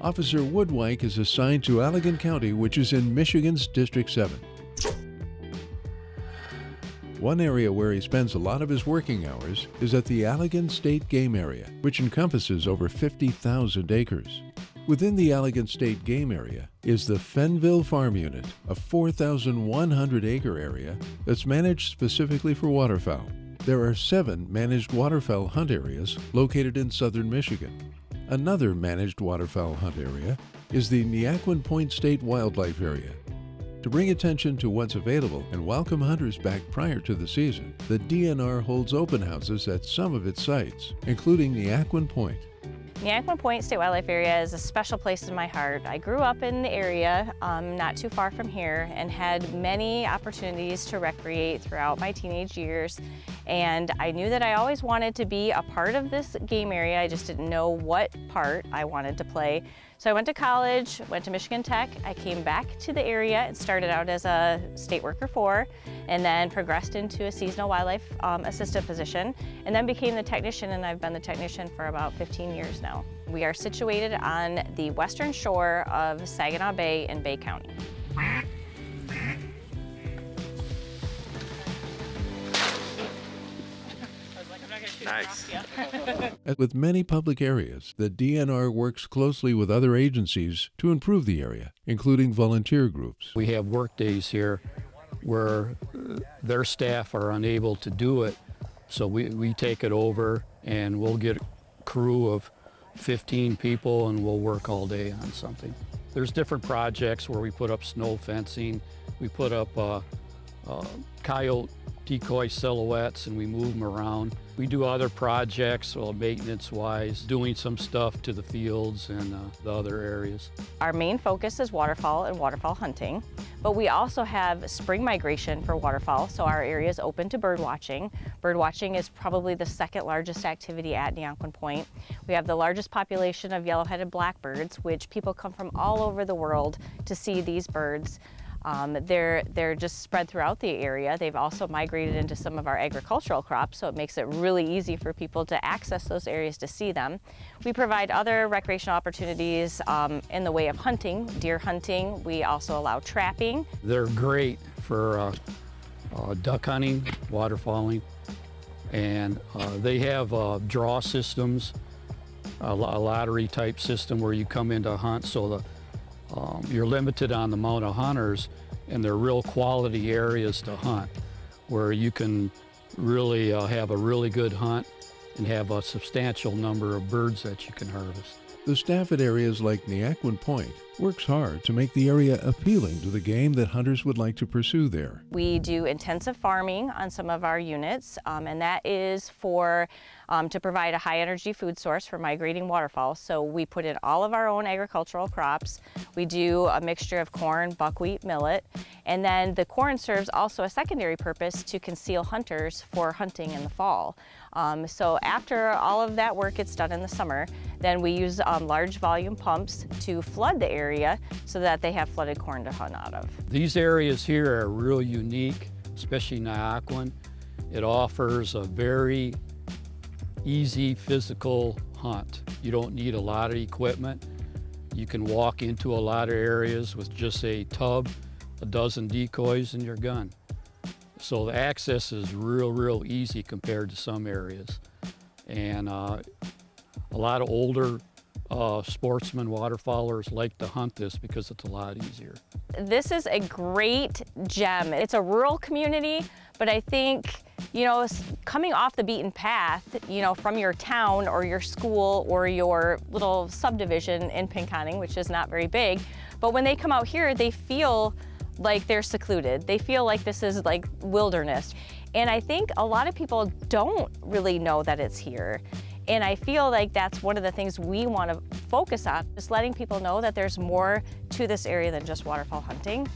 Officer Woodwike is assigned to Allegan County, which is in Michigan's District 7. One area where he spends a lot of his working hours is at the Allegan State Game Area, which encompasses over 50,000 acres. Within the Allegan State Game Area is the Fenville Farm Unit, a 4,100-acre area that's managed specifically for waterfowl. There are 7 managed waterfowl hunt areas located in southern Michigan. Another managed waterfowl hunt area is the Neaquin Point State Wildlife Area. To bring attention to what's available and welcome hunters back prior to the season, the DNR holds open houses at some of its sites, including Neaquin Point. Neaquin Point State Wildlife Area is a special place in my heart. I grew up in the area, not too far from here, and had many opportunities to recreate throughout my teenage years. And I knew that I always wanted to be a part of this game area. I just didn't know what part I wanted to play. So I went to college, went to Michigan Tech. I came back to the area and started out as a state worker 4, and then progressed into a seasonal wildlife assistant position, and then became the technician, and I've been the technician for about 15 years now. We are situated on the western shore of Saginaw Bay in Bay County. Nice. With many public areas, the DNR works closely with other agencies to improve the area, including volunteer groups. We have work days here where their staff are unable to do it, so we take it over, and we'll get a crew of 15 people and we'll work all day on something. There's different projects where we put up snow fencing, we put up coyote decoy silhouettes and we move them around. We do other projects, maintenance-wise, doing some stuff to the fields and the other areas. Our main focus is waterfowl and waterfowl hunting, but we also have spring migration for waterfowl, so our area is open to bird watching. Bird watching is probably the second largest activity at Neaquin Point. We have the largest population of yellow-headed blackbirds, which people come from all over the world to see these birds. They're just spread throughout the area. They've also migrated into some of our agricultural crops, so it makes it really easy for people to access those areas to see them. We provide other recreational opportunities in the way of hunting, deer hunting. We also allow trapping. They're great for duck hunting, waterfowling, and they have draw systems, a lottery type system where you come in to hunt, so you're limited on the amount of hunters, and they're real quality areas to hunt where you can really have a really good hunt and have a substantial number of birds that you can harvest. The staff at areas like Neaquin Point works hard to make the area appealing to the game that hunters would like to pursue there. We do intensive farming on some of our units, and that is for to provide a high-energy food source for migrating waterfowl. So we put in all of our own agricultural crops. We do a mixture of corn, buckwheat, millet, and then the corn serves also a secondary purpose to conceal hunters for hunting in the fall. So after all of that work gets done in the summer, then we use large volume pumps to flood the area so that they have flooded corn to hunt out of. These areas here are real unique, especially Neaquin. It offers a very easy physical hunt. You don't need a lot of equipment. You can walk into a lot of areas with just a tub, a dozen decoys, and your gun. So the access is real easy compared to some areas. And a lot of older sportsmen, waterfowlers like to hunt this because it's a lot easier. This is a great gem. It's a rural community, but I think, you know, coming off the beaten path, you know, from your town or your school or your little subdivision in Pinconning, which is not very big, but when they come out here, they feel like they're secluded. They feel like this is like wilderness. And I think a lot of people don't really know that it's here. And I feel like that's one of the things we want to focus on, just letting people know that there's more to this area than just waterfowl hunting.